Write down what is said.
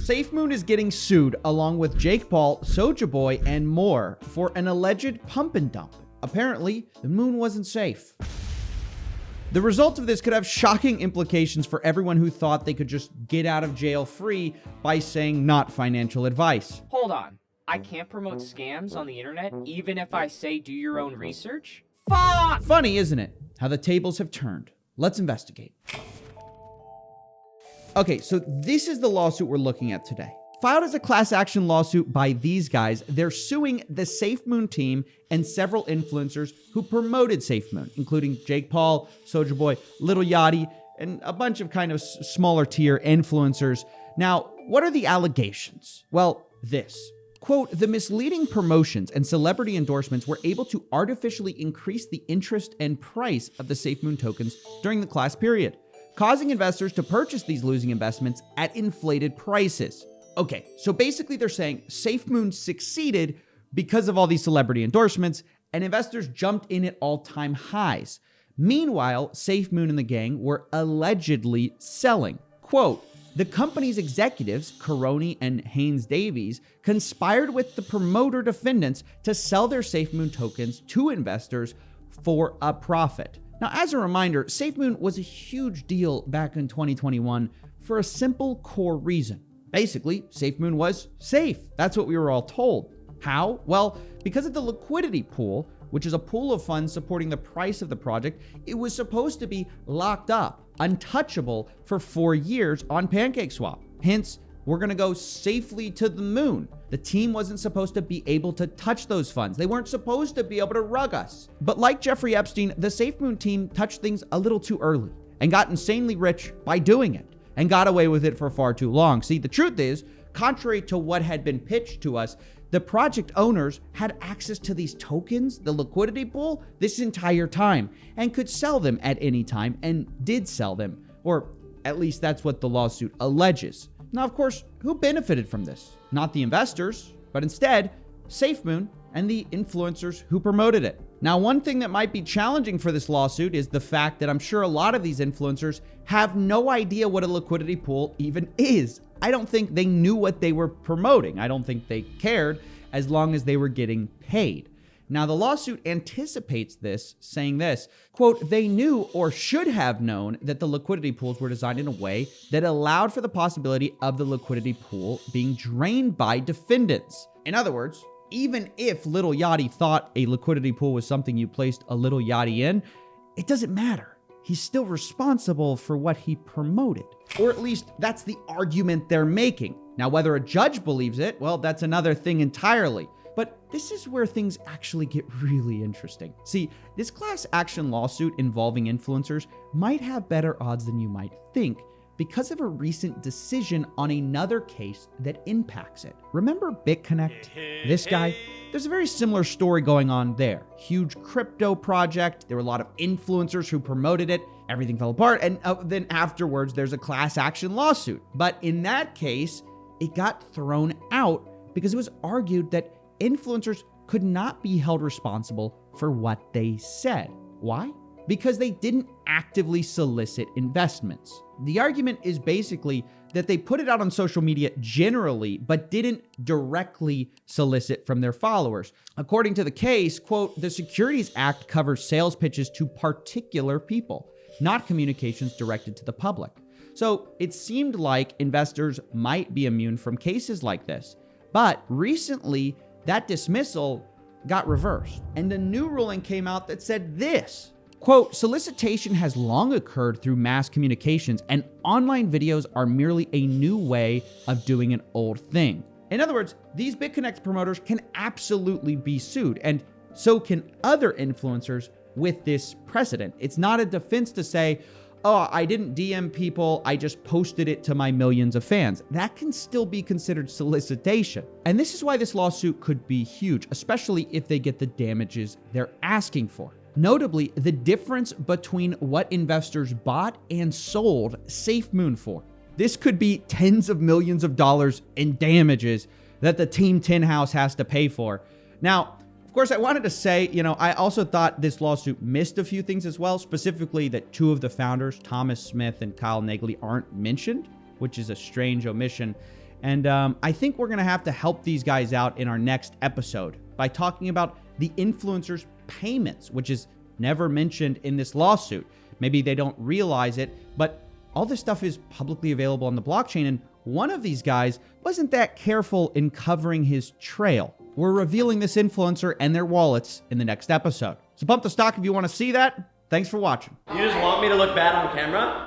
Safemoon is getting sued along with Jake Paul, Soulja Boy, and more for an alleged pump and dump. Apparently, the moon wasn't safe. The result of this could have shocking implications for everyone who thought they could just get out of jail free by saying not financial advice. Hold on. I can't promote scams on the internet even if I say do your own research? Fuck! Funny, isn't it? How the tables have turned. Let's investigate. Okay, so this is the lawsuit we're looking at today. Filed as a class action lawsuit by these guys, they're suing the Safemoon team and several influencers who promoted Safemoon, including Jake Paul, Soulja Boy, Lil Yachty, and a bunch of kind of smaller tier influencers. Now, what are the allegations? Well, this. Quote, the misleading promotions and celebrity endorsements were able to artificially increase the interest and price of the Safemoon tokens during the class period, causing investors to purchase these losing investments at inflated prices. Okay, so basically they're saying Safemoon succeeded because of all these celebrity endorsements, and investors jumped in at all-time highs. Meanwhile, Safemoon and the gang were allegedly selling. Quote, the company's executives, Caroni and Haynes Davies, conspired with the promoter defendants to sell their Safemoon tokens to investors for a profit. Now, as a reminder, Safemoon was a huge deal back in 2021 for a simple core reason. Basically, Safemoon was safe. That's what we were all told. How? Well, because of the liquidity pool, which is a pool of funds supporting the price of the project, it was supposed to be locked up, untouchable for 4 years on PancakeSwap. Hence, we're gonna go safely to the moon. The team wasn't supposed to be able to touch those funds. They weren't supposed to be able to rug us. But like Jeffrey Epstein, the Safemoon team touched things a little too early and got insanely rich by doing it, and got away with it for far too long. See, the truth is, contrary to what had been pitched to us, the project owners had access to these tokens, the liquidity pool, this entire time, and could sell them at any time, and did sell them, or at least that's what the lawsuit alleges. Now, of course, who benefited from this? Not the investors, but instead, Safemoon and the influencers who promoted it. Now, one thing that might be challenging for this lawsuit is the fact that I'm sure a lot of these influencers have no idea what a liquidity pool even is. I don't think they knew what they were promoting. I don't think they cared as long as they were getting paid. Now, the lawsuit anticipates this, saying this, quote, they knew or should have known that the liquidity pools were designed in a way that allowed for the possibility of the liquidity pool being drained by defendants. In other words, even if Lil Yachty thought a liquidity pool was something you placed a Lil Yachty in, it doesn't matter. He's still responsible for what he promoted. Or at least that's the argument they're making. Now, whether a judge believes it, well, that's another thing entirely. But this is where things actually get really interesting. See, this class action lawsuit involving influencers might have better odds than you might think because of a recent decision on another case that impacts it. Remember BitConnect? This guy? There's a very similar story going on there. Huge crypto project. There were a lot of influencers who promoted it. Everything fell apart. And then afterwards, there's a class action lawsuit. But in that case, it got thrown out because it was argued that influencers could not be held responsible for what they said. Why? Because they didn't actively solicit investments. The argument is basically that they put it out on social media generally, but didn't directly solicit from their followers. According to the case, quote, the Securities Act covers sales pitches to particular people, not communications directed to the public. So it seemed like investors might be immune from cases like this. But recently, that dismissal got reversed, and a new ruling came out that said this. Quote, solicitation has long occurred through mass communications, and online videos are merely a new way of doing an old thing. In other words, these BitConnect promoters can absolutely be sued, and so can other influencers with this precedent. It's not a defense to say, oh, I didn't DM people, I just posted it to my millions of fans. That can still be considered solicitation. And this is why this lawsuit could be huge, especially if they get the damages they're asking for. Notably, the difference between what investors bought and sold Safemoon for. This could be tens of millions of dollars in damages that the Team 10 house has to pay for. Now, of course, I wanted to say, I also thought this lawsuit missed a few things as well, specifically that two of the founders, Thomas Smith and Kyle Nagley, aren't mentioned, which is a strange omission. And I think we're going to have to help these guys out in our next episode by talking about the influencers' payments, which is never mentioned in this lawsuit. Maybe they don't realize it, but all this stuff is publicly available on the blockchain, and one of these guys wasn't that careful in covering his trail. We're revealing this influencer and their wallets in the next episode. So bump the stock if you want to see that. Thanks for watching. You just want me to look bad on camera?